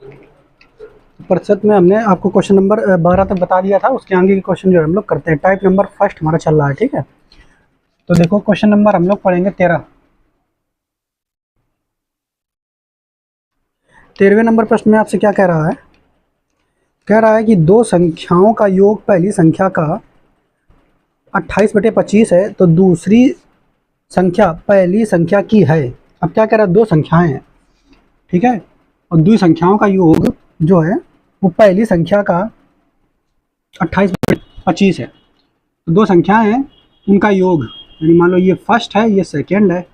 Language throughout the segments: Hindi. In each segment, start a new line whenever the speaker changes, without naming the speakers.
प्रतिशत में हमने आपको क्वेश्चन नंबर 12 तक बता दिया था, उसके आगे के क्वेश्चन जो है हम लोग करते हैं। टाइप नंबर फर्स्ट हमारा चल रहा है, ठीक है। तो देखो क्वेश्चन नंबर हम लोग पढ़ेंगे 13। 13वें नंबर प्रश्न में आपसे क्या कह रहा है? कह रहा है कि दो संख्याओं का योग पहली संख्या का 28/25 है, तो दूसरी संख्या पहली संख्या की है। अब क्या कह रहा है? दो संख्याएं हैं, ठीक है, और दो संख्याओं का योग जो है वो पहली संख्या का 28/25 है। तो दो संख्याएं हैं, उनका योग, यानी मान लो ये फर्स्ट है, ये सेकेंड है,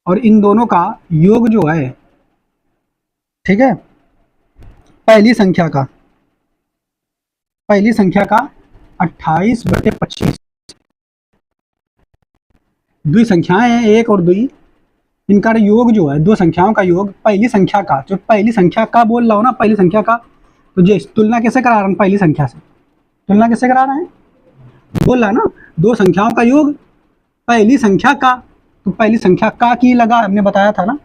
और इन दोनों का योग जो है, ठीक है, पहली संख्या का 28/25। दो संख्याएं हैं, एक और दुई, इनका योग जो है, दो संख्याओं का योग पहली संख्या का, जो पहली संख्या का बोल रहा हो ना, पहली संख्या का, तो जो तुलना कैसे करा रहे हैं? पहली संख्या से तुलना कैसे करा रहे हैं? बोल रहा है ना, दो संख्याओं का योग पहली संख्या का, तो पहली संख्या का की लगा, हमने बताया था ना,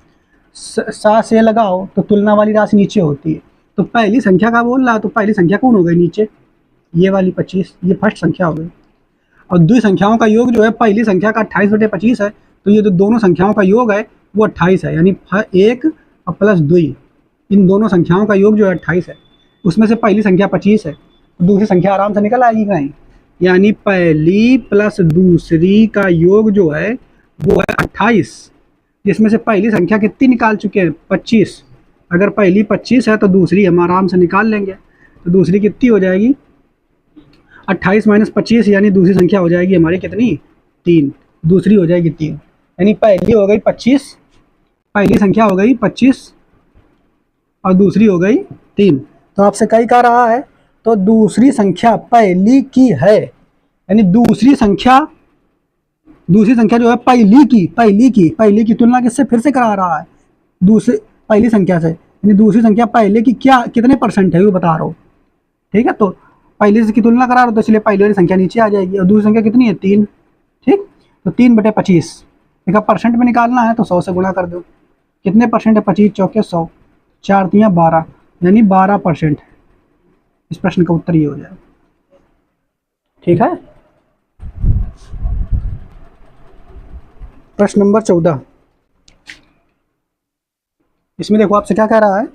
सा से लगाओ तो तुलना वाली राशि नीचे होती है। तो पहली संख्या का बोल रहा है, तो पहली संख्या कौन हो गई? नीचे ये वाली 25, ये फर्स्ट संख्या हो गई। और दो संख्याओं का योग जो है पहली संख्या का 28/25 है, तो ये जो दोनों संख्याओं का योग है वो 28 है, यानी एक और प्लस दुई, इन दोनों संख्याओं का योग जो है 28 है। उसमें से पहली संख्या 25 है, तो दूसरी संख्या आराम से निकल आएगी कहीं, यानी पहली प्लस दूसरी का योग जो है वो है 28, जिसमें से पहली संख्या कितनी निकाल चुके हैं? 25। अगर पहली 25 है तो दूसरी हम आराम से निकाल लेंगे, तो दूसरी कितनी हो जाएगी? 28 - 25, यानी दूसरी संख्या हो जाएगी हमारी कितनी? 3। दूसरी हो जाएगी 3, यानी पहली हो गई 25, पहली संख्या हो गई 25 और दूसरी हो गई 3। तो आपसे कई कह रहा है, तो दूसरी संख्या पहली की है, यानी दूसरी संख्या जो है पहली की तुलना किससे? फिर से करा रहा है, दूसरी पहली संख्या से, यानी दूसरी संख्या पहले की क्या कितने परसेंट है वो बता रहा हूँ, ठीक है। तो पहले से की तुलना करा रहा हूँ, तो इसलिए पहली वाली संख्या नीचे आ जाएगी, और दूसरी संख्या कितनी है? 3, ठीक। तो 3/25, देखा परसेंट में निकालना है तो 100 से गुणा कर दो। कितने परसेंट है? 25 चौके 100, 4 तियाँ 12, यानी 12%। इस प्रश्न का उत्तर ये हो जाएगा, ठीक है। प्रश्न नंबर 14, इसमें देखो आपसे क्या कह रहा है?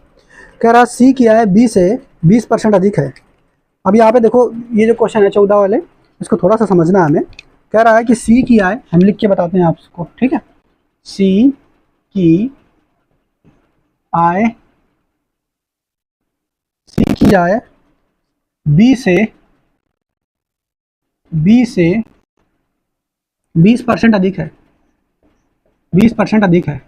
कह रहा है सी किया है बी से 20% अधिक है। अब यहाँ पे देखो, ये जो क्वेश्चन है 14 वाले, इसको थोड़ा सा समझना है हमें। कह रहा है कि सी की आय, हम लिख के बताते हैं आपको, ठीक है। सी की आय, बी से 20% अधिक है, 20% अधिक है,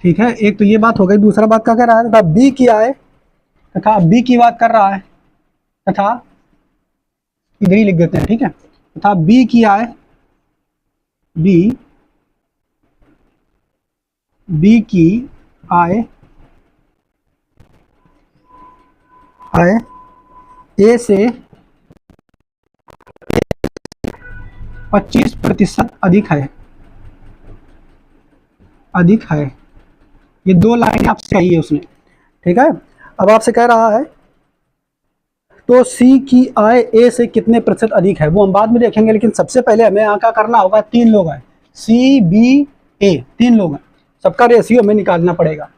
ठीक है। एक तो ये बात हो गई। दूसरा बात क्या कह रहा है? तथा बी की आय, तथा बी की बात कर रहा है, तथा इधर ही लिख देते हैं, ठीक है। तथा बी की आय, बी की आय ए से 25% अधिक है। ये दो लाइन आपसे कही है उसने, ठीक है। अब आपसे कह रहा है तो सी की आय ए से कितने प्रतिशत अधिक है, वो हम बाद में देखेंगे, लेकिन सबसे पहले हमें यहाँ क्या करना होगा? 3 लोग हैं, सी बी ए, 3 लोग हैं, सबका रेशियो हमें निकालना पड़ेगा।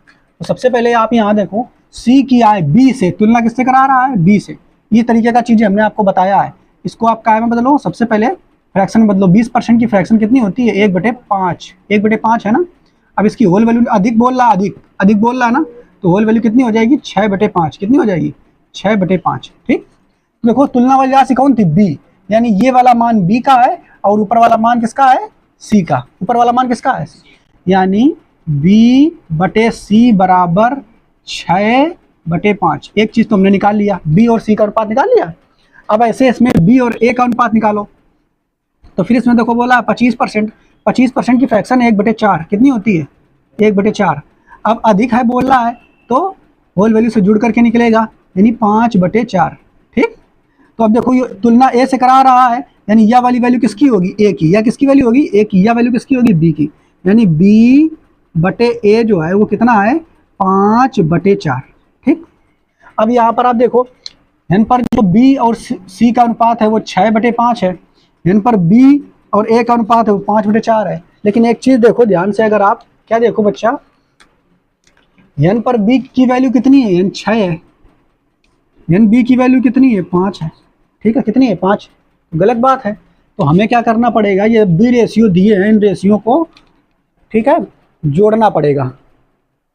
तो सबसे पहले आप यहाँ देखो, सी की आय बी से तुलना किससे करा रहा है? बी से। ये तरीके का चीज़ें हमने आपको बताया है। इसको आप काय में बदलो, सबसे पहले फ्रैक्शन बदलो। 20% की फ्रैक्शन कितनी होती है? 1/5, 1/5 है ना। अब इसकी होल वैल्यू अधिक बोल रहा है, अधिक बोल रहा है ना, तो होल वैल्यू कितनी हो जाएगी? 6/5। कितनी हो जाएगी? 6/5, ठीक। तो देखो तुलना वाली राशि कौन थी? बी, यानी ये वाला मान बी का है और ऊपर वाला मान किसका है? सी का। ऊपर वाला मान किसका है? यानी B/C बराबर 6/5। एक चीज तो हमने निकाल लिया, बी और सी का अनुपात निकाल लिया। अब ऐसे इसमें बी और ए का अनुपात निकालो। तो फिर इसमें देखो बोला 25%, 25% की फ्रैक्शन 1/4 कितनी होती है? 1/4। अब अधिक है बोल रहा है, तो होल वैल्यू से जुड़ करके निकलेगा, यानी 5/4, ठीक। तो अब देखो ये तुलना ए से करा रहा है, यानी यह वाली वैल्यू किसकी होगी? ए की। या किसकी वैल्यू होगी? ए की। यह वैल्यू किसकी होगी? बी की। यानी बी बटे ए जो है वो कितना है 5/4। ठीक, अब यहाँ पर आप देखो यहाँ पर जो बी और सी का अनुपात है वो 6/5 है, यहाँ पर बी और ए का अनुपात है वो 5/4 है। लेकिन एक चीज देखो ध्यान से, अगर आप क्या देखो बच्चा, यहाँ पर बी की वैल्यू कितनी है, यहाँ 6 है, यहाँ बी की वैल्यू कितनी है 5 है। ठीक है, कितनी है 5, गलत बात है। तो हमें क्या करना पड़ेगा, ये बी रेशियो दिए हैं, इन रेशियो को ठीक है जोड़ना पड़ेगा।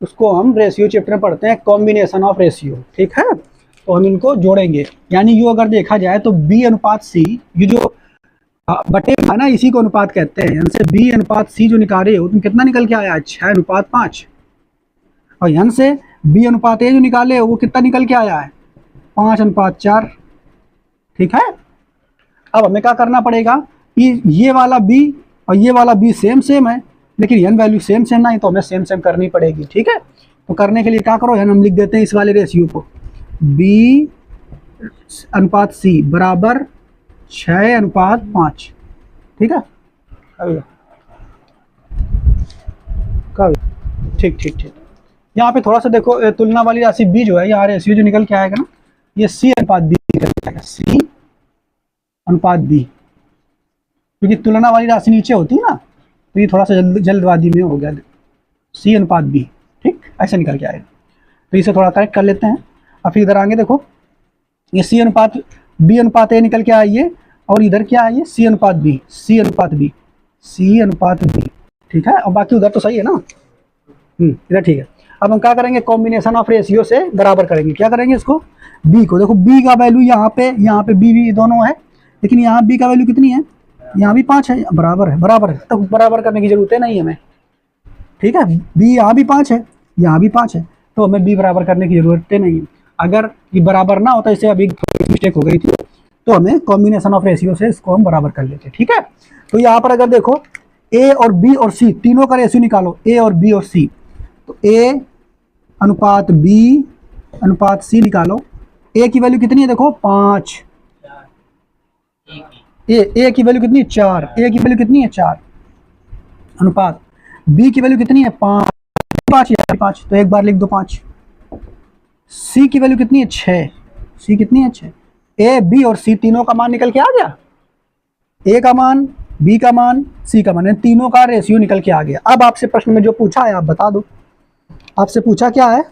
उसको हम रेशियो चैप्टर में पढ़ते हैं, कॉम्बिनेशन ऑफ रेशियो। ठीक है, तो हम इनको जोड़ेंगे। यानी यो अगर देखा जाए तो बी अनुपात सी, ये जो बटे है ना, इसी को अनुपात कहते हैं। यहाँ से बी अनुपात सी जो निकाले हो तुम, कितना निकल के आया 6/5। और यहाँ से बी अनुपात ए जो निकाले हो वो कितना निकल के आया है 5/4। ठीक है, अब हमें क्या करना पड़ेगा कि ये वाला बी और ये वाला बी सेम सेम है, लेकिन यन वैल्यू सेम सेम नहीं, तो हमें सेम सेम करनी पड़ेगी। ठीक है, तो करने के लिए क्या करो, यन हम लिख देते हैं इस वाले रेशियो को, बी अनुपात सी बराबर 6/5। ठीक है, ठीक ठीक ठीक। यहाँ पे थोड़ा सा देखो, तुलना वाली राशि बी जो है, यहाँ रेशियो जो निकल के आएगा ना, ये सी अनुपात बी निकल के आएगा, सी अनुपात बी, क्योंकि तुलना वाली राशि नीचे होती है ना, तो ये थोड़ा सा जल्दबाजी में हो गया, सी अनुपात बी। ठीक, ऐसे निकल के आएगा। तो इसे थोड़ा करेक्ट कर लेते हैं। और फिर इधर आगे देखो, ये सी अनुपात बी अनुपात ए निकल के आइए, और इधर क्या है, ये सी अनुपात बी, सी अनुपात बी, सी अनुपात बी। ठीक है, और बाकी उधर तो सही है ना, इधर ठीक है। अब हम क्या करेंगे, कॉम्बिनेशन ऑफ रेशियो से बराबर करेंगे। क्या करेंगे, इसको बी को देखो, बी का वैल्यू यहाँ पे बी दोनों है, लेकिन यहाँ बी का वैल्यू कितनी है, यहाँ भी 5 है, बराबर है, बराबर है, तो बराबर करने की जरूरत है नहीं हमें। ठीक है, बी यहाँ भी 5 है, यहाँ भी 5 है, तो हमें बी बराबर करने की जरूरत है नहीं। अगर ये बराबर ना होता, इससे अभी थोड़ी मिस्टेक हो गई थी, तो हमें कॉम्बिनेशन ऑफ रेशियो से इसको हम बराबर कर लेते हैं। ठीक है, तो यहाँ पर अगर देखो ए और बी और सी तीनों का रेशियो निकालो, ए और बी और सी, तो ए अनुपात बी अनुपात सी निकालो। ए की वैल्यू कितनी है देखो 5, ए की वैल्यू कितनी है 4, ए की वैल्यू कितनी है 4, अनुपात बी की वैल्यू कितनी है 5, 5, तो एक बार लिख दो 5। सी की वैल्यू कितनी है 6, सी कितनी है 6। ए बी और सी तीनों का मान निकल के आ गया, ए का मान, बी का मान, सी का मान, तीनों का रेशियो निकल के आ गया। अब आपसे प्रश्न में जो पूछा है आप बता दो, आपसे पूछा क्या है,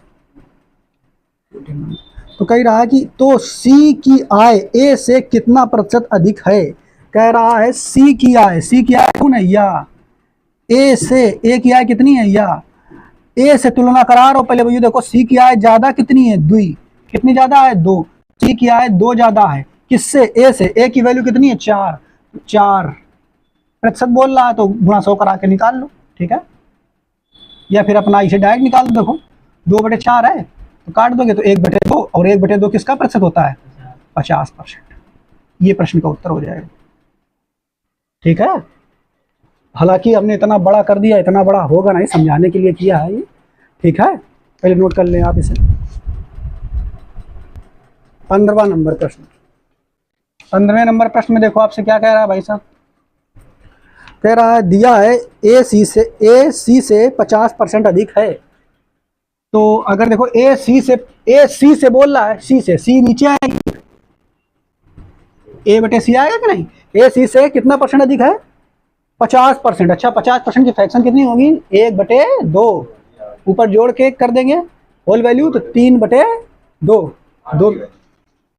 तो कह रहा है कि तो सी की आय ए से कितना प्रतिशत अधिक है। कह रहा है सी की आय कौन है, या ए से, ए की आय कितनी है, या ए से तुलना करा रहा हूं। पहले भैया देखो सी की आय ज्यादा कितनी है, 2, कितनी ज्यादा है 2, सी की आय 2 ज्यादा है किससे, ए से, ए की वैल्यू कितनी है 4 प्रतिशत बोल रहा है, तो गुणा 100 करा के निकाल लो। ठीक है, या फिर अपना इसे डायरेक्ट निकाल दो। देखो 2/4 है, तो काट दोगे तो 1/2, और 1/2 किसका प्रतिशत होता है 50%। ये प्रश्न का उत्तर हो जाएगा। ठीक है, हालांकि हमने इतना बड़ा कर दिया, इतना बड़ा होगा नहीं, समझाने के लिए किया है ये। ठीक है, पहले नोट कर लें आप इसे। 15वां नंबर प्रश्न, 15वें नंबर प्रश्न में देखो आपसे क्या कह रहा है भाई साहब, कह रहा है दिया है ए सी से 50% अधिक है। तो अगर देखो ए सी से बोल रहा है, सी नीचे आएगी, A/C आएगा कि नहीं, ए सी से कितना परसेंट अधिक है 50%। अच्छा, 50% की फ्रैक्शन कितनी होगी 1/2, ऊपर जोड़ के कर देंगे होल वैल्यू, तो 3/2,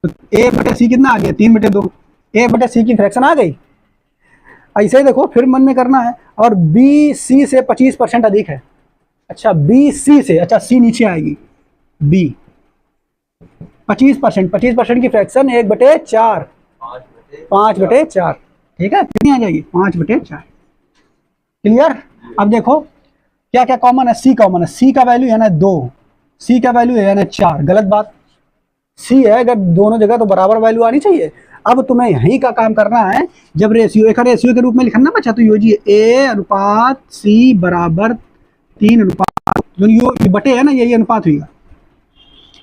तो A/C कितना आ गया 3/2, A/C की फ्रैक्शन आ गई। ऐसे ही देखो फिर मन में करना है, और बी सी से 25% अधिक है। अच्छा, बी सी से, अच्छा सी नीचे आएगी, बी 25% की फ्रैक्शन 1/4, 5/4। ठीक है, कितनी आ जाएगी 5/4। क्लियर। अब देखो क्या क्या कॉमन है, सी कॉमन है, सी का वैल्यू है ना 2, सी का वैल्यू है ना 4, गलत बात, सी है अगर दोनों जगह तो बराबर वैल्यू आनी चाहिए। अब तुम्हें यहीं का काम करना है, जब रेशियो के रूप में लिखना बचा, तो योजिए ए अनुपात सी बराबर 3 अनुपात, जो ये बटे है ना, यही अनुपात हुआ,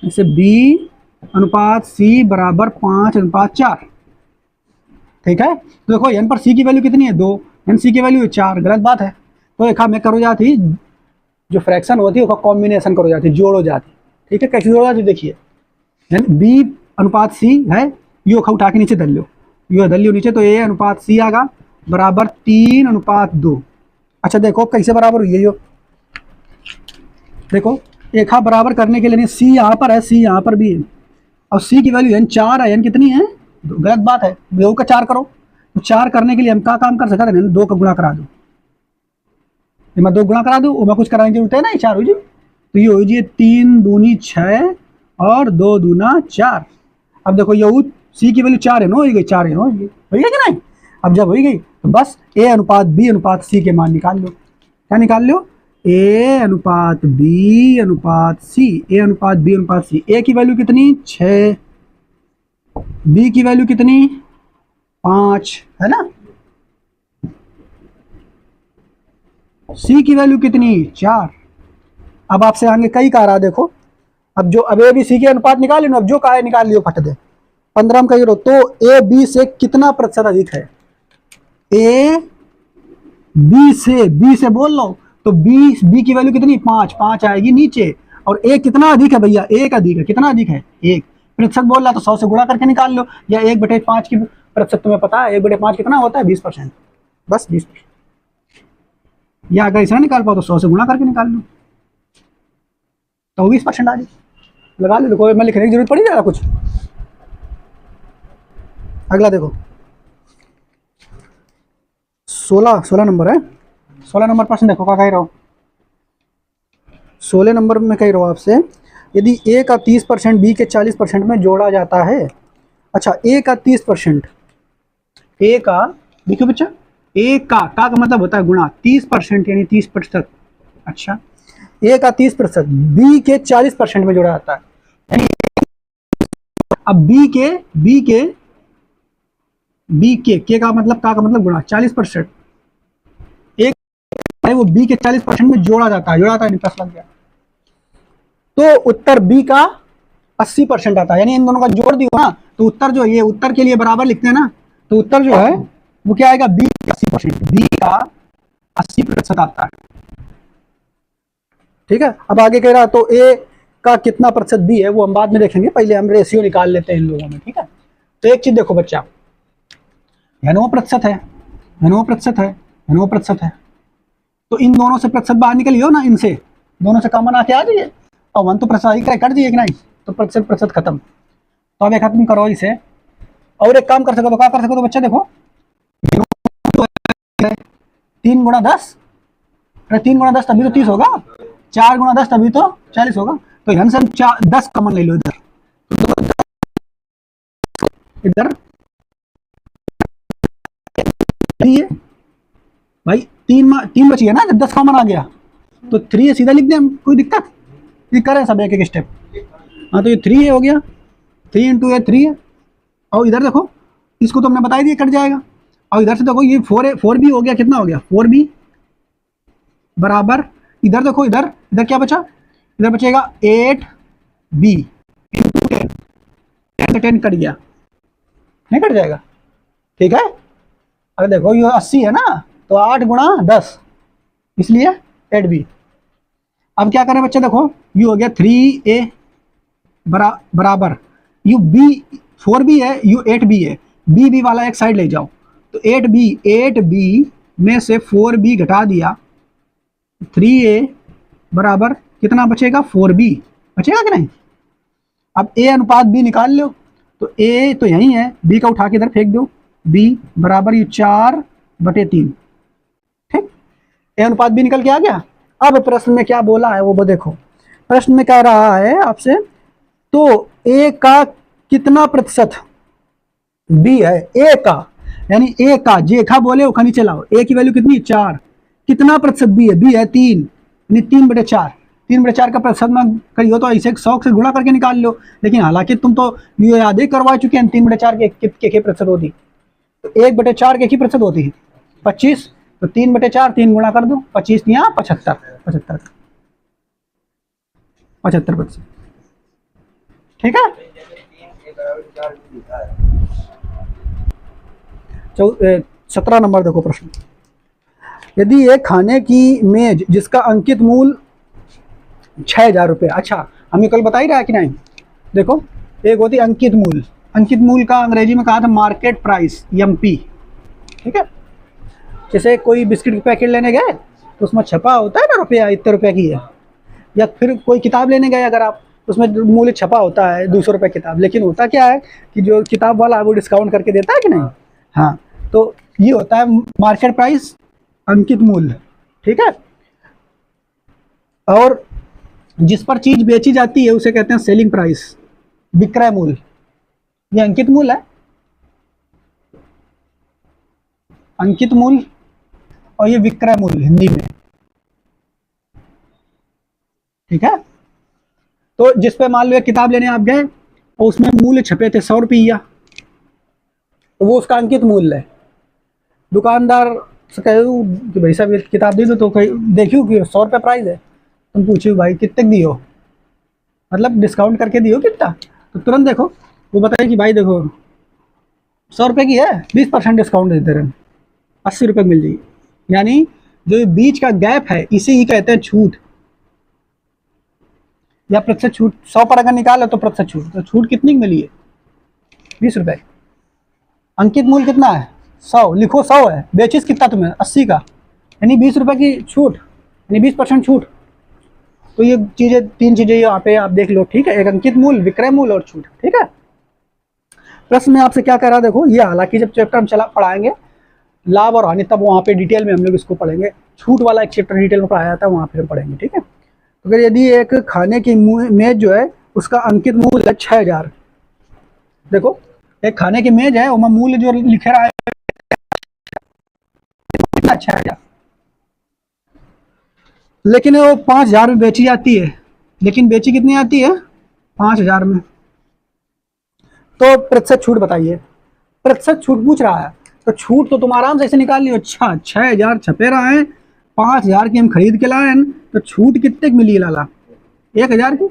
जैसे बी अनुपात सी बराबर 5/4। ठीक है, तो देखो यहाँ पर सी की वैल्यू कितनी है 2, एन सी की वैल्यू है 4, गलत बात है। तो एक मैं करो जाती जो फ्रैक्शन होती है उसका कॉम्बिनेशन करो जाती है, जोड़ हो जाती है। ठीक है, कैसे जोड़ जाती है देखिए, बी अनुपात सी है, यू खा उठा के नीचे धर लो, यू धर लियो नीचे, तो ए अनुपात सी आगा बराबर 3:2। अच्छा देखो कैसे बराबर हुई है यो, देखो एक हा बराबर करने के लिए नहीं, सी यहाँ पर है, सी यहाँ पर भी है, और सी की वैल्यू एन 4 है, एन कितनी है, गलत बात है, 2 का 4 करो, तो 4 करने के लिए हम क्या काम कर सकते हैं, 2 का गुणा करा दो, मैं 2 गुणा करा दूँ, मैं कुछ कराने की जरूरत है ना, 4 हो जी, तो ये हो जी 3 दूनी 6 और 2 दूना 4। अब देखो ये सी की वैल्यू 4 है, नो हो गई, 4 है, नो हो गई कि नहीं। अब जब हो गई तो बस ए अनुपात बी अनुपात सी के मान निकाल लो। क्या निकाल लो, ए अनुपात बी अनुपात सी, ए अनुपात बी अनुपात सी। ए की वैल्यू कितनी 6, बी की वैल्यू कितनी 5 है ना, सी की वैल्यू कितनी 4। अब आपसे आगे कई कह रहा देखो, अब जो अब ए बी सी के अनुपात निकाल लो, अब जो कहा है निकाल लियो फट दे। 15 में कही तो ए बी से कितना प्रतिशत अधिक है, ए बी से बोल लो, तो बी की वैल्यू कितनी 5 आएगी नीचे, और ए कितना अधिक है भैया, एक अधिक है, कितना अधिक है 1। प्रतिशत बोल रहा तो 100 से गुणा करके निकाल लो, या 1/5 की प्रतिशत तुम्हें पता है, 1/5 कितना होता है 20%, बस 20%। या अगर इसे निकाल पाओ तो 100 से गुणा करके निकाल लो, तो 20% आ जाए, लगा लो, कोई मैं लिखने की जरूरत पड़ी ज़्यादा कुछ। अगला देखो 16 नंबर है, 16 नंबर प्रश्न देखो क्या कह रहा हूँ, 16 नंबर में कह रहा हूँ आपसे, यदि ए का 30% बी के 40% में जोड़ा जाता है। अच्छा ए का 30%, ए का देखो बच्चा, ए का मतलब होता है गुणा, 30% यानी 30%। अच्छा ए का 30% बी के 40% में जोड़ा जाता है, यानी अब बी के का मतलब का मतलब गुणा 40%, एक वो बी के 40% में जोड़ा जाता है, नहीं प्लस लग गया, तो उत्तर बी का 80% आता है, यानी इन दोनों का जोड़ दिया ना, तो उत्तर जो ये उत्तर के लिए बराबर लिखते हैं ना, तो उत्तर जो है वो क्या आएगा, बी का 80%, बी का 80% आता है। ठीक है, अब आगे कह रहा तो ए का कितना प्रतिशत बी है वो हम बाद में देखेंगे, पहले हम रेशियो निकाल लेते हैं इन लोगों में। ठीक है, तो एक चीज देखो बच्चा, 90% है, 90% है, तो इन दोनों से प्रतिशत बाहर निकलियो ना, इनसे दोनों से कॉमन आके आ जाइए, और 1 तो प्रतिशत कट दिए कि नहीं, तो प्रतिशत खत्म। तो अब एक खत्म करो इसे, और एक काम कर सको तो क्या कर सको, तो बच्चा देखो 3 गुणा 10, 3 गुणा 10 तभी तो 30 होगा, 4 गुणा 10 तभी तो 40 होगा, तो यहाँ से हम 10 कॉमन ले लो इधर, इधर भाई 3 बची है ना, जब 10 कॉमन आ गया तो 3 सीधा लिख दें, कोई दिक्कत, ये करें सब एक एक स्टेप। हाँ तो ये 3 हो गया, 3 इंटू ए 3 है, और इधर देखो इसको तो हमने बता दिया कट जाएगा, और इधर से देखो ये 4 बी हो गया, कितना हो गया 4 बी बराबर, इधर देखो इधर क्या बचा, इधर बचेगा 8 बी इंटू 10 कट गया, नहीं कट जाएगा। ठीक है, अगर देखो ये 80 है ना, तो 8 गुणा 10, इसलिए 8 बी। अब क्या करें बच्चे, देखो यू हो गया 3a बराबर यू बी 4b है, यू 8b है, बी वाला एक साइड ले जाओ, तो 8b में से 4b घटा दिया, 3a बराबर कितना बचेगा 4b बचेगा कि नहीं। अब a अनुपात b निकाल लो, तो a तो यही है, b का उठा के इधर फेंक दो, b बराबर ये 4/3। ठीक, a अनुपात b निकल के आ गया। अब प्रश्न में क्या बोला है वो देखो, प्रश्न में कह रहा है आपसे, तो a का कितना प्रतिशत b है, a का यानी a का जेखा बोले वो नीचे लाओ, a की वैल्यू कितनी 4, कितना प्रतिशत b है, b है 3, यानी 3/4, 3/4 का प्रतिशत में करियो तो ऐसे 100 से गुणा करके निकाल लो, लेकिन हालांकि तुम तो ये याद ही करवा चुके हैं 3/4 के प्रतिशत होती, तो 1/4 के प्रतिशत होती है 25, तो 3/4 3 गुणा कर दो, 25 या 75%। ठीक है, 17 नंबर देखो प्रश्न, यदि एक खाने की मेज जिसका अंकित मूल ₹6000। अच्छा, हमें कल बता ही रहा है कि नहीं। देखो, एक होती है अंकित मूल। अंकित मूल का अंग्रेजी में कहा था मार्केट प्राइस, एमपी। ठीक है, जैसे कोई बिस्किट के पैकेट लेने गए तो उसमें छपा होता है ना रुपया, इतने रुपये की है। या फिर कोई किताब लेने गए अगर आप, उसमें मूल्य छपा होता है ₹200 किताब, लेकिन होता क्या है कि जो किताब वाला है वो डिस्काउंट करके देता है कि नहीं। हाँ, तो ये होता है मार्केट प्राइस, अंकित मूल्य। ठीक है, और जिस पर चीज बेची जाती है उसे कहते हैं सेलिंग प्राइस, विक्रय मूल्य। ये अंकित मूल्य है, अंकित मूल्य, और ये विक्रय मूल्य हिंदी में। ठीक है, तो जिस पे मान लो एक किताब लेने आप गए और उसमें मूल्य छपे थे ₹100, तो वो उसका अंकित मूल्य है। दुकानदार से कहूँ कि भाई साहब ये किताब दे दो, तो कहीं देखियो कि ₹100 प्राइस है, तुम पूछियो भाई कितने दियो, मतलब डिस्काउंट करके दियो कितना, तो तुरंत देखो वो बताए कि भाई देखो ₹100 की है, 20% डिस्काउंट देते रहे, ₹80 मिल जाएगी। यानी जो ये बीच का गैप है इसे ही कहते हैं छूट या प्रतिशत छूट। 100 पर अगर निकालो तो प्रतिशत छूट, तो छूट कितनी की मिली है? ₹20। अंकित मूल्य कितना है? 100, लिखो 100 है, बेचिस कितना तुम्हें? 80 का, यानी ₹20 की छूट, यानी 20% छूट। तो ये चीजें, तीन चीजें यहाँ पे आप देख लो। ठीक है, एक अंकित मूल्य, विक्रय मूल्य और छूट। ठीक है, प्रश्न में आपसे क्या कह रहा है देखो, ये हालांकि जब चैप्टर हम चला पढ़ाएंगे लाभ और हानि तब वहाँ पे डिटेल में हम लोग इसको पढ़ेंगे। छूट वाला एक चैप्टर डिटेल में पढ़ाया था, वहाँ फिर हम पढ़ेंगे। ठीक है, अगर यदि एक खाने की मेज जो है उसका अंकित मूल्य है 6000, देखो एक खाने की मेज है, उसमें मूल्य जो लिखे रहा है 6000, लेकिन वो 5000 में बेची जाती है। लेकिन बेची कितनी आती है? 5000 में। तो प्रतिशत छूट बताइए, प्रतिशत छूट पूछ रहा है, तो छूट तो तुम आराम से ऐसे निकाल लियो। अच्छा, 6000 छपे रहा है, 5000 की हम खरीद के लाए, तो छूट कितने की मिली लाला? 1000 की।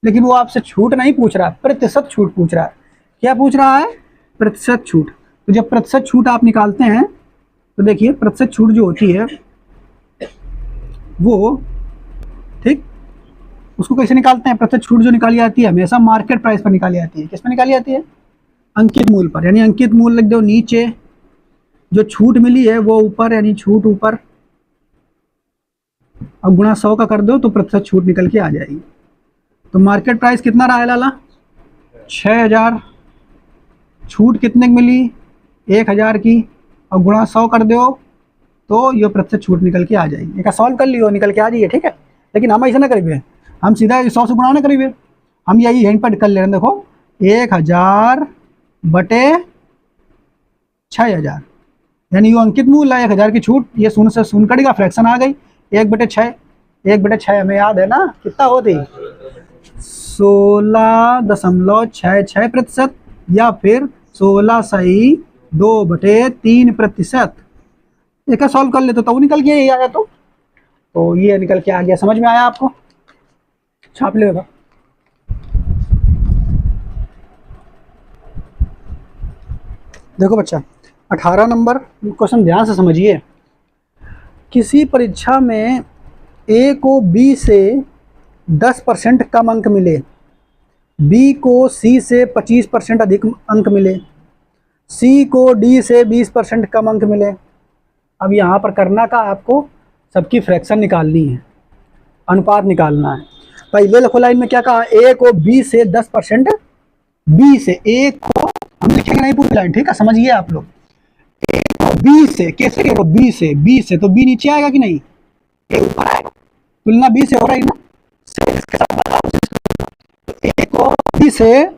लेकिन वो आपसे छूट नहीं पूछ रहा, प्रतिशत छूट पूछ रहा है। क्या पूछ रहा है? प्रतिशत छूट। तो जब प्रतिशत छूट आप निकालते हैं तो देखिए प्रतिशत छूट जो होती है वो, ठीक, उसको कैसे निकालते हैं? प्रतिशत छूट जो निकाली जाती है हमेशा मार्केट प्राइस पर निकाली जाती है। किस पर निकाली जाती है? अंकित मूल्य पर। यानी अंकित मूल्य लिख दो नीचे, जो छूट मिली है वो ऊपर, यानी छूट ऊपर, अब गुणा 100 का कर दो तो प्रतिशत छूट निकल के आ जाएगी। तो मार्केट प्राइस कितना रहा है लाला? 6000। छूट कितने की मिली? 1000 की, और गुणा 100 कर दो तो ये प्रतिशत छूट निकल के आ जाएगी। एक सॉल्व कर लियो, निकल के आ जाइए। ठीक है, लेकिन हम ऐसा ना करिए, हम सीधा 100 से गुणा ना करिए, हम यही यहीं पर कर ले रहे हैं। देखो 1000 बटे 6000, यानी ये अंकित मूल्य है, 1000 की छूट, ये शून्य से शून्य कटेगा, फ्रैक्शन आ गई 1/6। 1/6 हमें याद है ना कितना होती? 16.66%, या फिर 16/2/3%। एक सॉल्व कर लेते तो निकल गया, ये आया तो ये निकल के आ गया। समझ में आया आपको? छाप लेगा। देखो बच्चा, 18 नंबर क्वेश्चन ध्यान से समझिए। किसी परीक्षा में ए को बी से 10% कम अंक मिले, बी को सी से 25% अधिक अंक मिले, सी को डी से 20% कम अंक मिले। अब यहाँ पर करना का आपको सबकी फ्रैक्शन निकालनी है, अनुपात निकालना है। पहले लिखो लाइन में क्या कहा? ए को बी से 10%, बी से, ए को हम लिखेंगे नहीं पूरी लाइन, ठीक है, समझिए आप लोग। ए को बी से, कैसे लिखो? बी से, बी से तो बी नीचे आएगा कि नहीं? ए ऊपर आएगा, तुलना बी से हो रही ना, तो ए को बी से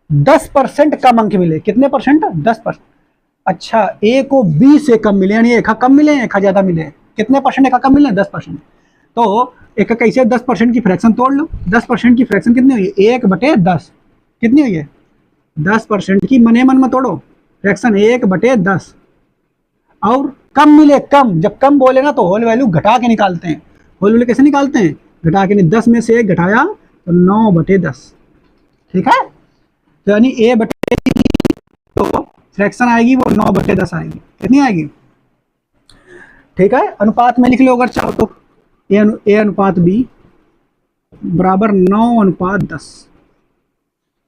10% कम अंक मिले। कितने परसेंट? 10%। अच्छा, ए को बी से कम मिले, यानी एक कम मिले, एक ज्यादा मिले। कितने परसेंट एक कम मिले? 10%। तो एक कैसे 10% की फ्रैक्शन तोड़ लो। 10% की फ्रैक्शन कितनी हुई? 1/10। कितनी हुई है? 10% की, मने मन में तोड़ो फ्रैक्शन, 1/10। और कम मिले, कम, जब कम बोले ना तो होल वैल्यू घटा के निकालते हैं। होल वैल्यू कैसे निकालते हैं? घटा के, 10 में से 1 घटाया तो 9/10। ठीक है, तो यानी ए बटे, तो फ्रैक्शन आएगी वो 9/10 आएगी। कितनी आएगी? ठीक है, अनुपात में लिख लो अगर चाहो तो, ए अनुपात बी, बराबर 9:10।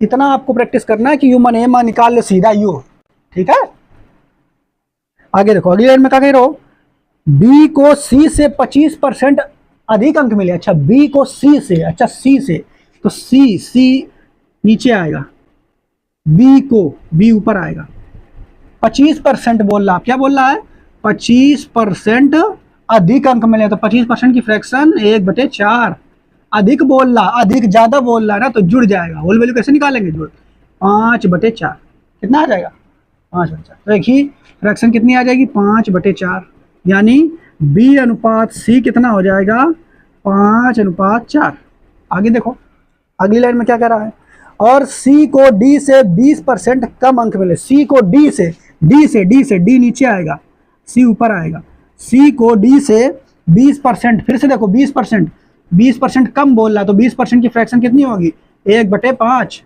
इतना आपको प्रैक्टिस करना है कि यू मन ए मान निकाल ले सीधा यू। ठीक है, आगे देखो अगली लाइन में क्या कह रहे हो, बी को सी से 25% अधिक अंक मिले। अच्छा बी को सी से, अच्छा सी से, तो सी सी नीचे आएगा, बी ऊपर आएगा। 25% बोल रहा, क्या बोल रहा है, 25% अधिक अंक मिले। तो 25% की फ्रैक्शन 1/4 अधिक बोल रहा, अधिक ज्यादा बोल रहा है ना, तो जुड़ जाएगा। होल वैल्यू कैसे निकालेंगे, जुड़ 5/4 कितना आ जाएगा, 5/4। तो एक ही फ्रैक्शन कितनी आ जाएगी, 5/4, यानी बी अनुपात सी कितना हो जाएगा, 5:4। आगे देखो अगली लाइन में क्या कह रहा है, और सी को डी से 20% कम अंक मिले। सी को डी से, डी नीचे आएगा, सी ऊपर आएगा। सी को डी से 20%, फिर से देखो 20%, 20% कम बोल रहा है, तो 20% की फ्रैक्शन कितनी होगी, 1/5।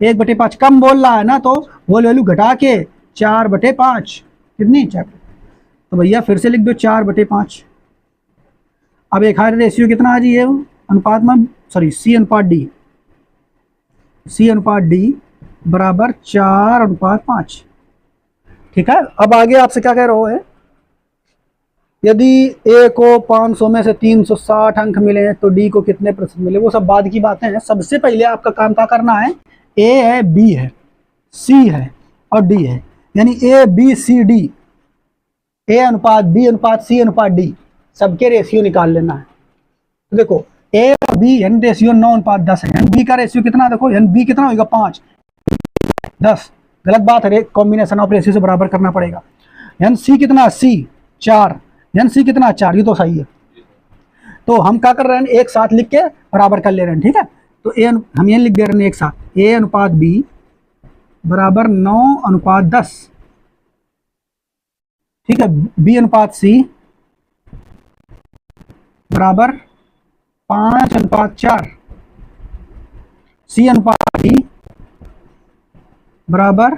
1/5 कम बोल रहा है ना, तो होल वैल्यू घटा के 4/5 कितनी, 4। तो भैया फिर से लिख दो 4/5। अब एक हायर रेशियो कितना आ जाइए अनुपात में, सॉरी सी अनुपात डी, बराबर 4:5। ठीक है, अब आगे आपसे क्या कह रहा है, यदि ए को 500 में से 360 अंक मिले तो डी को कितने प्रतिशत मिले। वो सब बाद की बातें हैं, सबसे पहले आपका काम क्या करना है, ए है, बी है, सी है और डी है, यानी ए बी सी डी, ए अनुपात बी अनुपात सी अनुपात डी, सबके रेशियो निकाल लेना है। तो देखो ए और बी यानी रेशियो 9:10 है, यानी बी का रेशियो कितना, देखो यानी बी कितना होगा, 5, 10, गलत बात है, कॉम्बिनेशन ऑफ रेशियो से बराबर करना पड़ेगा। यानी सी कितना, सी 4, यानी सी कितना 4, ये तो सही है। तो हम क्या कर रहे हैं, एक साथ लिख के बराबर कर ले रहे हैं। ठीक है, तो ए हम ये लिख दे रहे हैं एक साथ, ए अनुपात बी बराबर 9:10। ठीक है, बी अनुपात सी बराबर 5:4, सी अनुपात डी बराबर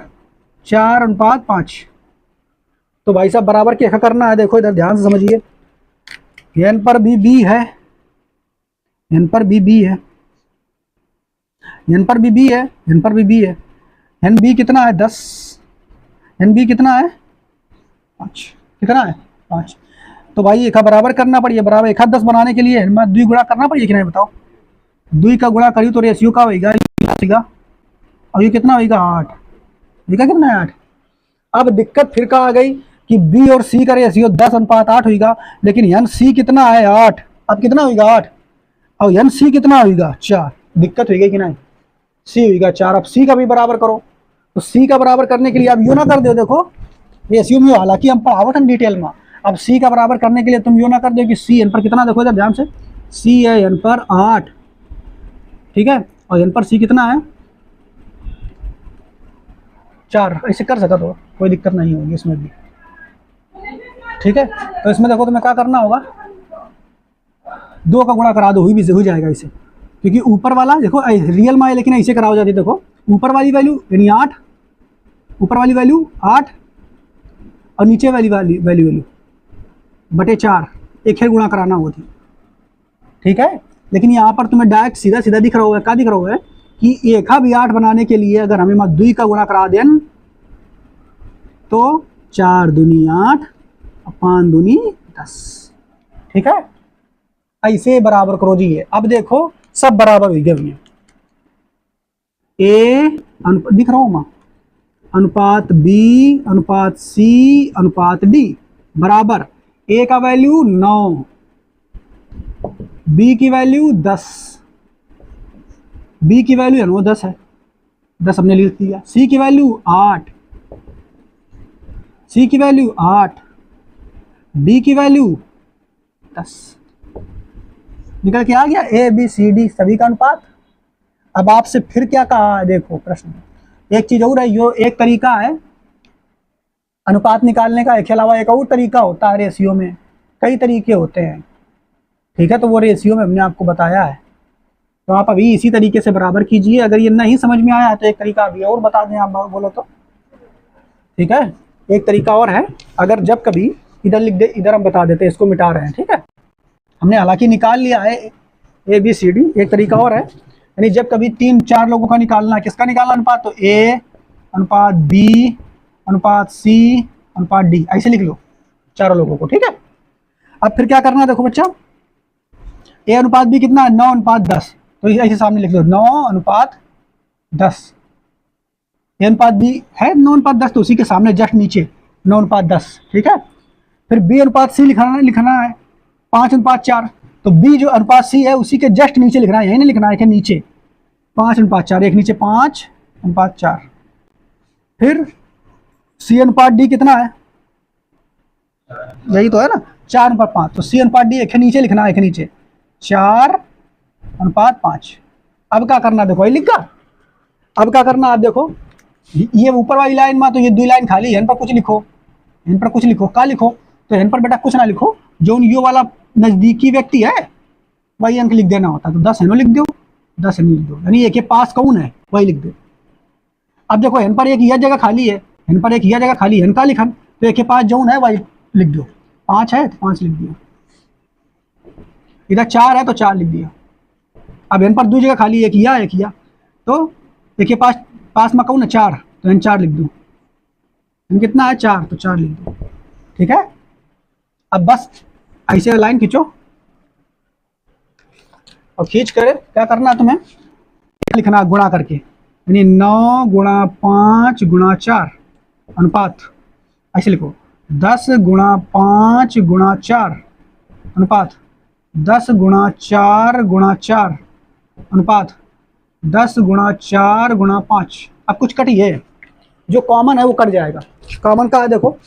4:5। तो भाई साहब बराबर क्या करना है, देखो इधर ध्यान से समझिए, एन पर भी बी है, एन पर भी बी है, एन पर भी बी है, एन पर भी बी है, एन बी कितना है 10, एन बी कितना है 5, कितना है 5। तो भाई एक बराबर करना पड़िए, बराबर 1/10 बनाने के लिए मैं 2 गुणा करना पड़िए कि नहीं बताओ, 2 का गुणा करिए तो रेशियो का होगा, और ये कितना होगा 8, ये कितना है 8। अब दिक्कत फिर का आ गई कि बी और सी का रेशियो 10:8 होगा, लेकिन एन सी कितना है 8, अब कितना होगा 8, और एन सी कितना होगा 4, दिक्कत होगी कि नहीं, सी होगा 4। अब सी का भी बराबर करो, तो सी का बराबर करने के लिए अब यू ना कर दो, देखो रेशियो में हालांकि हम पढ़ावत हैं डिटेल में, अब सी का बराबर करने के लिए तुम यू ना कर दो कि सी एन पर कितना, देखो इधर ध्यान से, सी है एन पर 8, ठीक है, और एन पर सी कितना है 4, ऐसे कर सकता तो कोई दिक्कत नहीं होगी इसमें भी। ठीक है, तो इसमें देखो तुम्हें क्या करना होगा, 2 का गुणा करा दो, हुई भी हो जाएगा इसे, क्योंकि ऊपर वाला देखो रियल में है लेकिन ऐसे कराओ जाती है। देखो ऊपर वाली वैल्यू यानी 8, ऊपर वाली वैल्यू 8 और नीचे वाली वैल्यू बटे 4, एक ही गुणा कराना होती। ठीक है, लेकिन यहाँ पर तुम्हें डायरेक्ट सीधा सीधा दिख रहा होगा, क्या दिख रहा होगा कि 1 भी 8 बनाने के लिए अगर हमें 2 का गुणा करा दें तो 4 दूनी 8 और 5 दूनी 10। ठीक है, ऐसे बराबर करो जी। अब देखो सब बराबर हो गए, ए दिख रहा हूं मैं, अनुपात बी अनुपात सी अनुपात डी बराबर ए का वैल्यू 9, बी की वैल्यू 10, बी की वैल्यू है वो 10 है, 10 हमने लिख दिया, सी की वैल्यू 8, सी की वैल्यू 8, डी की वैल्यू 10, निकल के आ गया ए बी सी डी सभी का अनुपात। अब आपसे फिर क्या कहा है, देखो प्रश्न एक चीज और है, यो एक तरीका है अनुपात निकालने का, इसके अलावा एक और तरीका होता है रेशियो में, कई तरीके होते हैं। ठीक है, तो वो रेशियो में हमने आपको बताया है, तो आप अभी इसी तरीके से बराबर कीजिए। अगर ये नहीं समझ में आया तो एक तरीका अभी और बता दें आप बोलो तो। ठीक है, एक तरीका और है, अगर जब कभी इधर लिख दे, इधर हम बता देते, इसको मिटा रहे हैं। ठीक है, हमने हालांकि निकाल लिया है ए बी सी डी। एक तरीका और है, यानी जब कभी 3-4 लोगों का निकालना है, किसका निकालना अनुपात, तो ए अनुपात बी अनुपात सी अनुपात डी, ऐसे लिख लो चारों लोगों को, ठीक है। अब फिर क्या करना है, देखो बच्चा, ए अनुपात बी कितना है, 9:10, तो ऐसे सामने लिख लो 9:10। ए अनुपात बी है 9:10, तो उसी के सामने जस्ट नीचे 9:10, ठीक है। फिर बी अनुपात सी लिखना है 5:4, तो बी जो अनुपात सी है उसी के जस्ट नीचे लिखना है, यही नहीं लिखना है कि नीचे 5:4, एक नीचे 5:4। फिर सी अनुपात डी कितना है, यही तो है ना, 4:5, तो सी अनुपात डी एक नीचे लिखना है, एक नीचे 4:5। अब क्या करना, देखो ये लिखा। अब क्या करना, आप देखो ये ऊपर वाली लाइन में तो ये 2 लाइन खाली है, इन पर कुछ लिखो, इन पर कुछ लिखो। क्या लिखो, तो इन पर बेटा कुछ ना लिखो, जो यो वाला नजदीकी व्यक्ति है वही अंक लिख देना होता है, तो 10 है लिख दो, 10 लिख दो, यानी एक के पास कौन है वही लिख दो। अब देखो इन पर एक यह जगह खाली है, इन पर एक यह जगह खाली है, इनका लिखन, तो एक के पास जौन है वही लिख दो। 5 है तो 5 लिख दिया, इधर 4 है तो 4 लिख दिया। अब इन पर 2 जगह खाली है, एक किया, तो एक के पास में कौन है 4, तो इन 4 लिख दो। इन कितना है 4, तो 4 लिख दो, ठीक है। अब बस ऐसे लाइन खींचो और खींच कर क्या करना है तुम्हें, लिखना गुणा करके, यानी 9 × 5 × 4 अनुपात, ऐसे लिखो 10 × 5 × 4 अनुपात 10 × 4 × 4 अनुपात 10 × 4 × 5। अब कुछ कटिए, जो कॉमन है वो कट जाएगा। कॉमन का है, देखो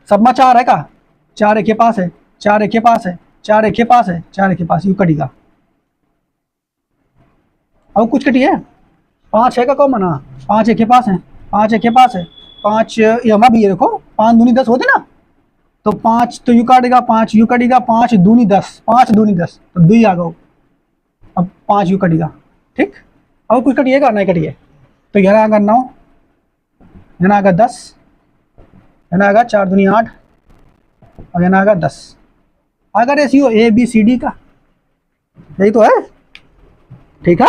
सब में 4 है का, 4 एक के पास है, 4 एक के पास है, 4 एक के पास है, 4 एक के पास, यू कटेगा। अब कुछ कटिए, 5 है का कॉमन, हाँ 5 एक के पास है, 5 एक के पास है, 5 ये हमारा भी है, देखो 5 दूनी 10 होते ना, तो 5 तो यू काटेगा, 5 यू कटेगा, 5 दूनी 10, 5 दूनी 10, तो 2 आ गए। अब 5 यू कटेगा, ठीक। अब कुछ कटिएगा, नहीं कटिए, तो यहाँ आएगा 9, यहाँ आएगा 10, यहाँ आएगा 4 दूनी 8, और यहाँ आएगा 10। अगर ratio A B C D का, यही तो है, ठीक है।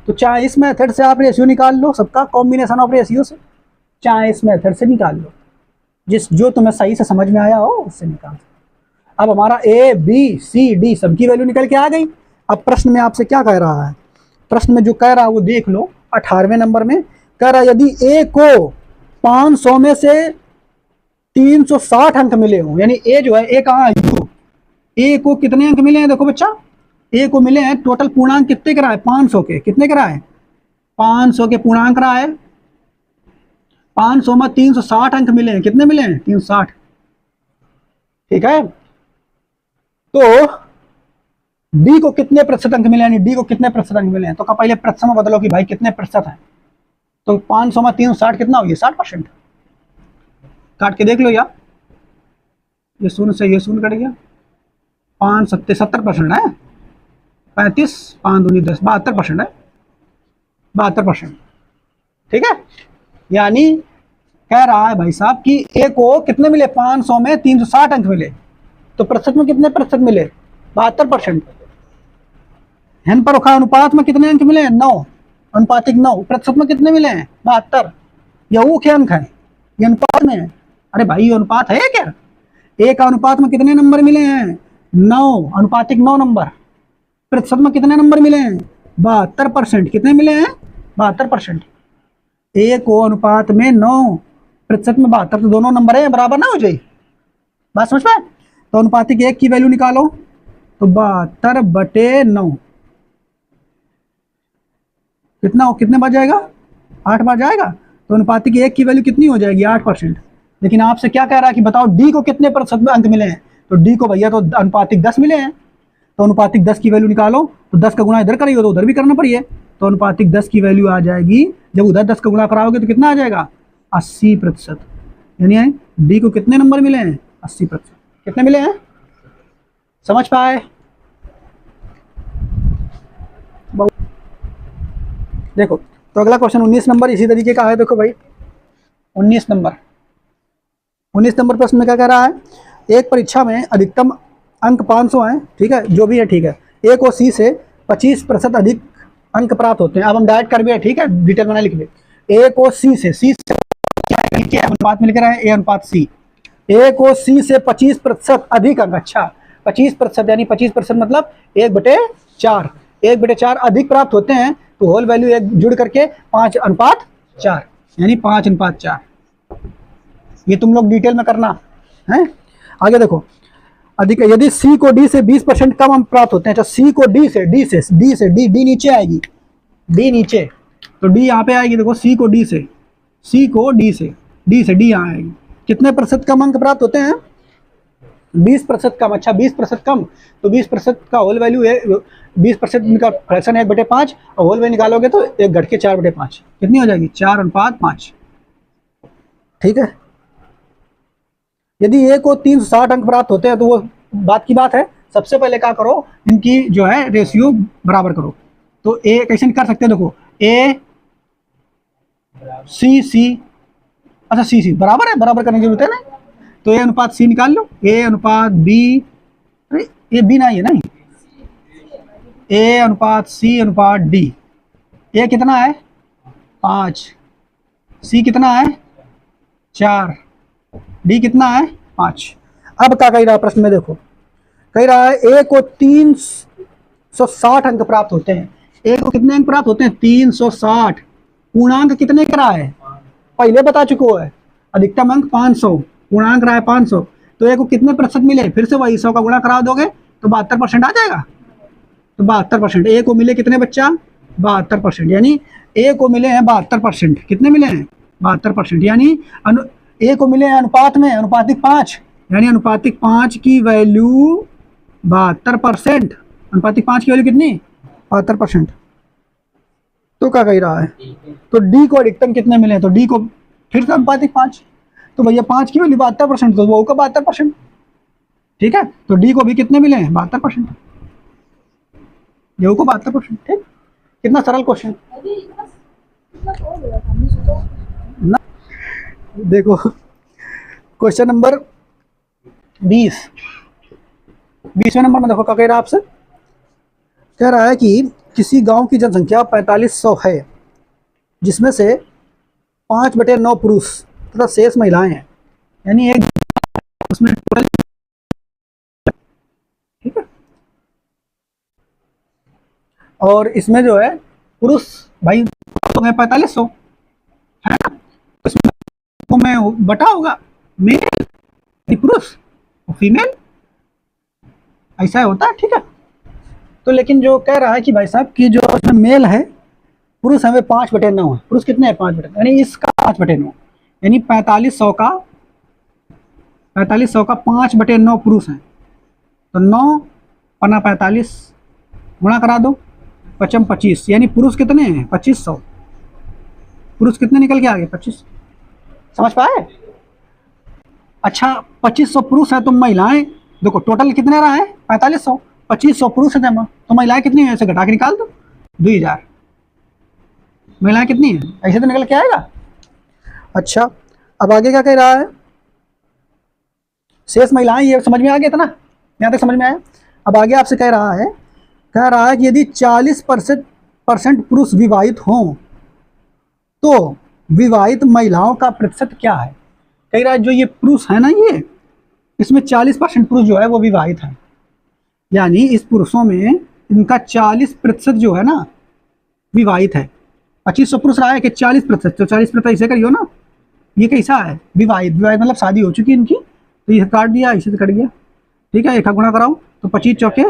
तो चाहे इस मेथड से आप रेशियो निकाल लो, सबका कॉम्बिनेशन ऑफ रेशियो से, चाहे इस मेथड से निकाल लो, जो तुम्हें सही से समझ में आया हो उससे निकाल। अब हमारा ए बी सी डी सबकी वैल्यू निकल के आ गई। अब प्रश्न में आपसे क्या कह रहा है, प्रश्न में जो कह रहा है वो देख लो। 18वें नंबर में कह रहा है यदि ए को 500 में से 360 अंक मिले हों, यानी ए जो है, ए कहाँ है, ए को कितने अंक मिले हैं, देखो बच्चा ए को मिले हैं टोटल पूर्णांक कितने करा है, 500 के, कितने करा है, 500 के पूर्णांक रहा है। 500 में 360 अंक मिले हैं, कितने मिले हैं, 360, ठीक है। तो डी को कितने प्रतिशत अंक मिले, यानी डी को कितने प्रतिशत अंक मिले हैं, तो पहले प्रतिशत में बदलो कि भाई कितने प्रतिशत है, तो 500 में 360 कितना हो गया, 60%। काट के देख लो यार, ये 0 से ये 0 कट गया, 5 7 70% है, 35 5 दूनी 10, 72% है, 72%, ठीक है। यानी कह रहा है भाई साहब कि ए को कितने मिले, 500 में 360 अंक मिले, तो प्रतिशत में कितने प्रतिशत मिले, 72%। हेन पर अनुपात में कितने अंक मिले हैं, 9, अनुपातिक 9, प्रतिशत में कितने मिले हैं, 72। यह वो क्या अंक है, ये अनुपात में है। अरे भाई ये अनुपात है क्या, ए का अनुपात में कितने नंबर मिले हैं, 9, अनुपातिक 9 नंबर, प्रतिशत में कितने नंबर मिले हैं, 72%, कितने मिले हैं, 72%। ए को अनुपात में 9, प्रतिशत में 72, तो दोनों नंबर है बराबर ना हो जाए, बात समझ पाए। तो अनुपातिक 1 की वैल्यू निकालो, तो 72/9 कितना हो, कितने बार जाएगा, 8 बार जाएगा। तो अनुपातिक 1 की वैल्यू कितनी हो जाएगी, 8%। लेकिन आपसे क्या कह रहा है कि बताओ डी को कितने प्रतिशत में अंक मिले हैं, तो डी को भैया तो अनुपातिक 10 मिले हैं, तो अनुपातिक 10 की वैल्यू निकालो, तो 10 का गुणा इधर करिए तो उधर भी करना पड़िए, तो अनुपातिक 10 की वैल्यू आ जाएगी, जब उधर 10 का गुणा कराओगे तो कितना आ जाएगा, 80%। यानी डी को कितने नंबर मिले हैं, 80%। कितने मिले हैं, समझ पाए। देखो तो अगला क्वेश्चन 19 नंबर इसी तरीके का है। देखो भाई 19 नंबर प्रश्न में क्या कह रहा है, एक परीक्षा में अधिकतम अंक 500 हैं, ठीक है, जो भी है ठीक है, ए को सी से 25% अधिक अंक प्राप्त होते हैं। अब हम डायरेक्ट कर भी है, ठीक है, डिटेल में लिख ले। ए को सी से क्या अनुपात मिलकर है, ए अनुपात सी। ए को सी से 25% अधिक अंक, अच्छा 25% यानी 25% मतलब 1/4, 1/4 अधिक प्राप्त होते हैं, तो होल वैल्यू एक जुड़ करके 5:4 यानी 5:4। ये तुम लोग डिटेल में करना है। आगे देखो, अधिक यदि सी को डी से 20% कम अंक प्राप्त होते हैं। अच्छा, सी को डी से डी नीचे आएगी, डी नीचे, तो डी यहाँ पे आएगी। देखो सी को डी से डी यहाँ आएगी। कितने प्रतिशत कम अंक प्राप्त होते हैं, 20% कम। अच्छा 20% कम, तो 20% का होल वैल्यू है 20% का फ्रैक्शन 1/5 और होल वैल्यू निकालोगे तो 1 घट के 4/5 कितनी हो जाएगी, 4:5। ठीक है। यदि ए को 360 अंक प्राप्त होते हैं तो वो बात की बात है, सबसे पहले क्या करो, इनकी जो है रेशियो बराबर करो। तो ए कैसे कर सकते हैं, देखो ए सी, अच्छा सी बराबर है, बराबर करने की जरूरत है ना, तो ए अनुपात सी निकाल लो, ए अनुपात बी, अरे ए बी नहीं है, नहीं, ए अनुपात सी अनुपात डी। ए कितना है 5, सी कितना है 4, डी कितना है 5। अब क्या कह रहा है प्रश्न में, देखो कह रहा है ए को 360 अंक प्राप्त होते हैं। ए को कितने अंक प्राप्त होते हैं, 360। पूर्णांक कितने का रहा है, पहले बता चुको है, अधिकतम अंक 500, पूर्णांक रहा है 500, तो ए को कितने प्रतिशत मिले, फिर से वही 100 का गुणा करा दोगे तो 72% आ जाएगा। तो 72% ए को मिले कितने बच्चा, 72%, यानी ए को मिले हैं 72%। कितने मिले हैं 72%, यानी ए को मिले हैं अनुपात में, अनुपातिक 5, यानी अनुपातिक 5 की वैल्यू 72%। अनुपातिक 5 की वैल्यू कितनी, 72%। तो क्या कह रहा है, तो डी को अधिकतम कितने मिले हैं, तो डी को फिर से अनुपातिक 5, तो भैया 5 की वैल्यू 72%, तो वो का 72%। ठीक है, तो डी को भी कितने मिले हैं 72%, ये को 72%। ठीक, कितना सरल क्वेश्चन ना। देखो क्वेश्चन नंबर 20वें नंबर में देखो क्या कह रहा है आपसे, कह रहा है कि किसी गांव की जनसंख्या 4500 है, जिसमें से 5/9 पुरुष तथा शेष महिलाएं हैं, यानी एक उसमें टोटल, ठीक है, और इसमें जो है पुरुष भाई तो है 4500 है ना, इसमें तो में बटा होगा मेल पुरुष और फीमेल, ऐसा होता है। ठीक है, तो लेकिन जो कह रहा है कि भाई साहब कि जो इसमें मेल है, पुरुष हमें 5/9 है, पुरुष कितने हैं 5/9, यानी इसका 5/9, यानी 4500 का 5/9 पुरुष हैं, तो 9×45 गुणा करा दो, 5×25, यानी पुरुष कितने हैं 2500, पुरुष कितने निकल के आ गए 25, समझ पाए। अच्छा 2500 पुरुष है तो महिलाएं देखो टोटल कितने रहा है 4500, 2500 पुरुष है तो महिलाएं कितनी है, ऐसे घटा के निकाल दो 2000, महिलाएं कितनी है, ऐसे तो निकल के आएगा। अच्छा अब आगे क्या कह रहा है, शेष महिलाएं, ये समझ में आ गया था ना, यहाँ तक समझ में आया। अब आगे आपसे कह रहा है कि यदि 40% पुरुष विवाहित हों तो विवाहित महिलाओं का प्रतिशत क्या है। कह रहा है जो ये पुरुष है ना, ये इसमें 40% पुरुष जो है वो विवाहित है, यानी इस पुरुषों में इनका 40% जो है ना विवाहित है। 2500 पुरुष रहा है कि 40%, तो 40% ऐसे करियो ना, ये कैसा है विवाहित, विवाहित मतलब शादी हो चुकी है इनकी, तो ये काट दिया, इसे कट गया। ठीक है, एक गुणा कराओ तो 25 चौके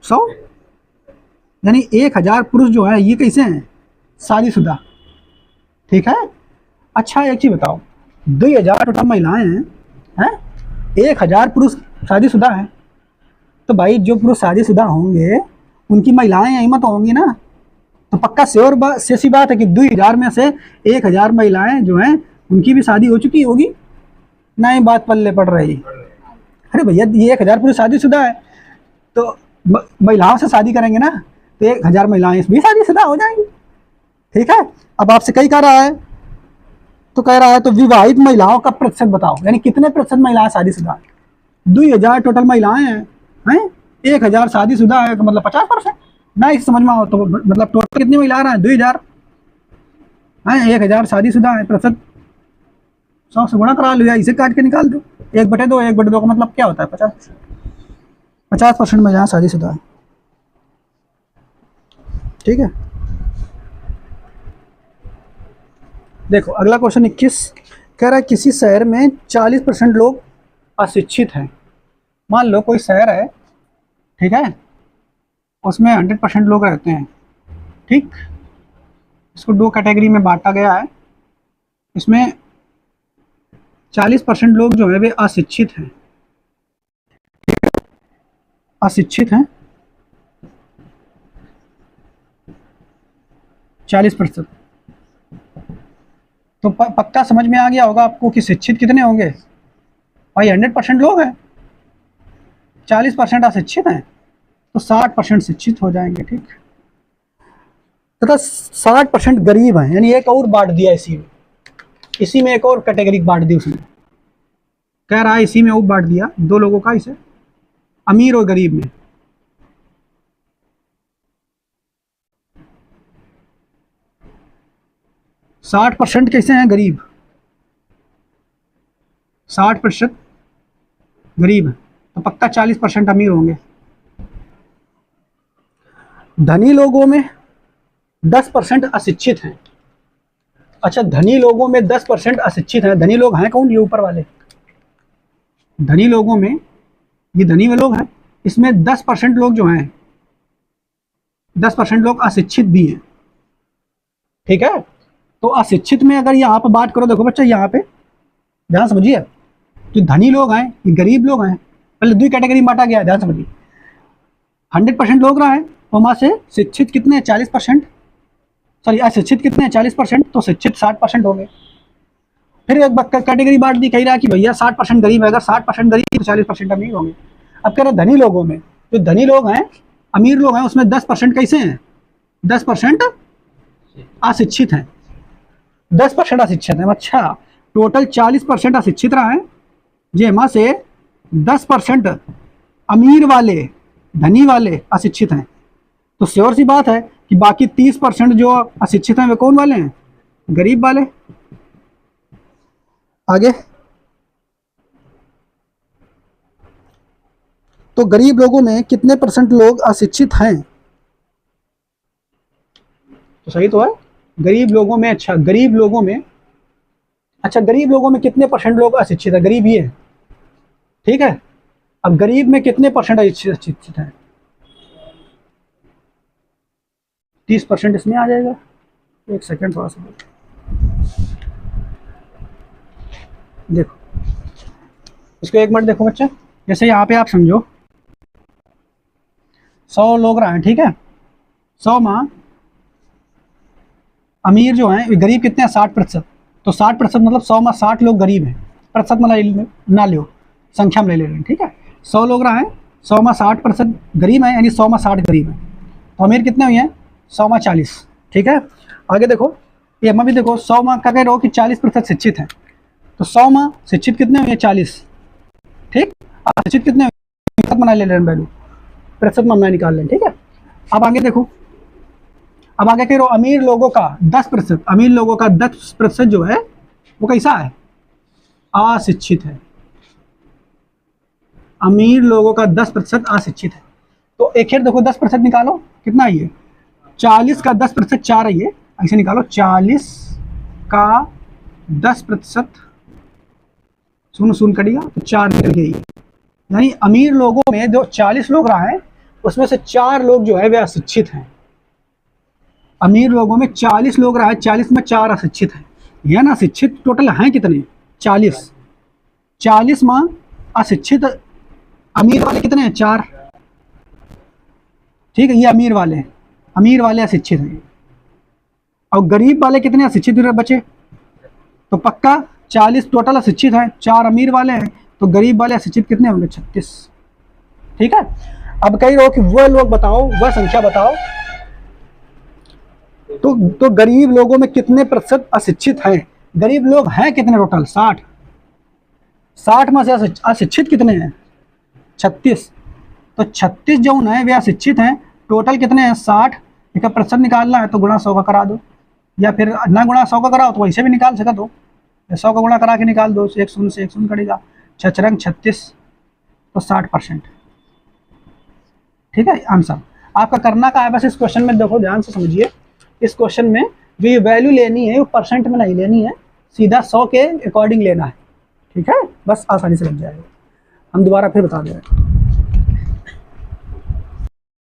100, यानी 1000 पुरुष जो है ये कैसे हैं शादीशुदा। ठीक है, अच्छा एक चीज बताओ, 2000 टोटल महिलाएं हैं 1000 पुरुष शादीशुदा हैं, तो भाई जो पुरुष शादीशुदा होंगे उनकी महिलाएं यही मत होंगी ना, तो पक्का श्योर सी बात है कि 2000 में से 1000 महिलाएं जो हैं उनकी भी शादी हो चुकी होगी, नहीं बात पल्ले पड़ रही। अरे भैया ये 1000 पुरुष शादीशुदा है तो महिलाओं से शादी करेंगे ना, तो 1000 महिलाएं भी शादीशुदा हो जाएंगी। ठीक है, अब आपसे कई कह रहा है, तो कह रहा है तो विवाहित महिलाओं का प्रतिशत बताओ, यानी कितने प्रतिशत महिलाएं शादीशुदा हैं। 2000 टोटल महिलाएं हैं 1000 शादीशुदा है, तो मतलब 50%। ना इस समझ में आओ तो मतलब टोटल कितनी महिला रहा है? 2000 है। 1000 शादीशुदा है, प्रतिशत 100 से गुणा करा लो या इसे काट के निकाल दो। 1/2, 1/2 का मतलब क्या होता है? 50% में जहाँ शादीशुदा है। ठीक है, देखो अगला क्वेश्चन 21 कह रहा है किसी शहर में 40% लोग अशिक्षित हैं। मान लो कोई शहर है, ठीक है, उसमें 100% लोग रहते हैं। ठीक, इसको दो कैटेगरी में बांटा गया है। इसमें 40% लोग जो है वे अशिक्षित हैं, अशिक्षित हैं 40%। तो पक्का समझ में आ गया होगा आपको कि शिक्षित कितने होंगे भाई? 100% लोग हैं, 40% अशिक्षित हैं, तो 60% शिक्षित हो जाएंगे। ठीक, तथा 60% गरीब हैं। यानी एक और बांट दिया इसी में एक और कैटेगरी बांट दी उसने। कह रहा है इसी में और बांट दिया दो लोगों का, इसे अमीर और गरीब में। साठ % कैसे हैं? गरीब, 60% गरीब है, तो पक्का 40% अमीर होंगे। धनी लोगों में 10% अशिक्षित हैं। अच्छा, धनी लोगों में 10% अशिक्षित हैं। धनी लोग हैं कौन? ये ऊपर वाले धनी लोगों में, ये धनी में लोग हैं, इसमें 10% लोग जो हैं, 10% लोग अशिक्षित भी हैं। ठीक है, तो अशिक्षित में अगर यहाँ पर बात करो, देखो बच्चा यहाँ पे ध्यान समझिए, जो धनी लोग हैं, ये गरीब लोग हैं, पहले दो कैटेगरी बांटा गया है, ध्यान समझिए। 100% लोग रहा है, तो वहाँ से शिक्षित कितने हैं? 40%, सॉरी अशिक्षित कितने हैं? 40%, तो शिक्षित 60% हो गए। फिर एक कैटेगरी बांट दी, कह रहा है कि भैया 60% गरीब है, अगर 60% गरीब तो 40% अमीर होंगे। अब कह रहा है धनी लोगों में, जो धनी लोग हैं, अमीर लोग हैं, उसमें 10% कैसे हैं? 10% अशिक्षित हैं, 10% अशिक्षित हैं। अच्छा, टोटल 40% अशिक्षित रहा है, जेमा से 10% अमीर वाले, धनी वाले अशिक्षित हैं। तो श्योर सी बात है कि बाकी 30% जो अशिक्षित हैं वे कौन वाले हैं? गरीब वाले। आगे, तो गरीब लोगों में कितने % लोग अशिक्षित हैं? तो सही तो है, गरीब लोगों में। अच्छा, गरीब लोगों में, अच्छा गरीब लोगों में कितने % लोग अशिक्षित है? गरीब ये है, ठीक है। अब गरीब में कितने % अशिक्षित है? 30% इसमें आ जाएगा। एक सेकंड, थोड़ा सा देखो, इसको एक मिनट देखो बच्चा। जैसे यहाँ पे आप समझो 100 लोग रहे हैं, ठीक है, 100 में अमीर जो हैं, गरीब कितने हैं? 60%। तो 60% मतलब 100 में 60 लोग गरीब हैं। प्रतिशत में ना लो, संख्या में ले रहे हैं, ठीक है। 100 लोग रहे हैं, 100 में 60% गरीब हैं, यानी 100 में 60 गरीब हैं। तो अमीर कितने हुए हैं? 100 में 40, ठीक है। आगे देखो, ये भी देखो, 100 में क्या कह रहे हो कि 40% शिक्षित हैं, तो 100 में शिक्षित कितने हुए? 40, ठीक। शिक्षित कितने बना ले रहे हैं, वैल्यू प्रतिशत में मैं निकाल लें, ठीक है। अब आगे देखो, अब आगे कह रहे हो अमीर लोगों का 10%, अमीर लोगों का 10% जो है वो कैसा है? अशिक्षित है। अमीर लोगों का 10% अशिक्षित है। तो एक खेर देखो 10% निकालो, कितना है ये? 40 का 10% 4 है ये, ऐसे निकालो। 40 का 10% शून्य शून्य कटेगा तो 4 निकल गई। यानी अमीर लोगों में जो 40 लोग रहा है, उसमें से 4 लोग जो है वे अशिक्षित हैं। अमीर लोगों में 40 लोग रहा है, 40 में 4 अशिक्षित हैं। यह ना शिक्षित टोटल हैं कितने? 40। 40 में अशिक्षित अमीर वाले कितने हैं? 4, ठीक है। ये अमीर वाले अशिक्षित हैं। और गरीब वाले कितने अशिक्षित बचे? तो पक्का 40 टोटल अशिक्षित हैं, 4 अमीर वाले हैं, तो गरीब वाले अशिक्षित कितने होंगे? 36, ठीक है। अब कही रहो कि वह लोग बताओ, वह संख्या बताओ, तो गरीब लोगों में कितने % अशिक्षित हैं? गरीब लोग हैं कितने टोटल? 60 में से अशिक्षित कितने हैं? 36। तो 36 जो है वे अशिक्षित हैं। टोटल कितने हैं 60, इसका प्रतिशत निकालना है तो गुणा 100 का करा दो, या फिर ना गुणा 100 का कराओ तो वैसे भी निकाल सका। तो 100 का गुणा करा के निकाल दो, एक शून्य से एक शून्य कटेगा, 6 36 तो 60%। ठीक है आंसर आपका करना का है। बस इस क्वेश्चन में देखो ध्यान से समझिए, इस क्वेश्चन में जो ये वैल्यू लेनी है वो परसेंट में नहीं लेनी है, सीधा 100 के अकॉर्डिंग लेना है। ठीक है, बस आसानी से बन जाएगा। हम दोबारा फिर बता दे रहे हैं।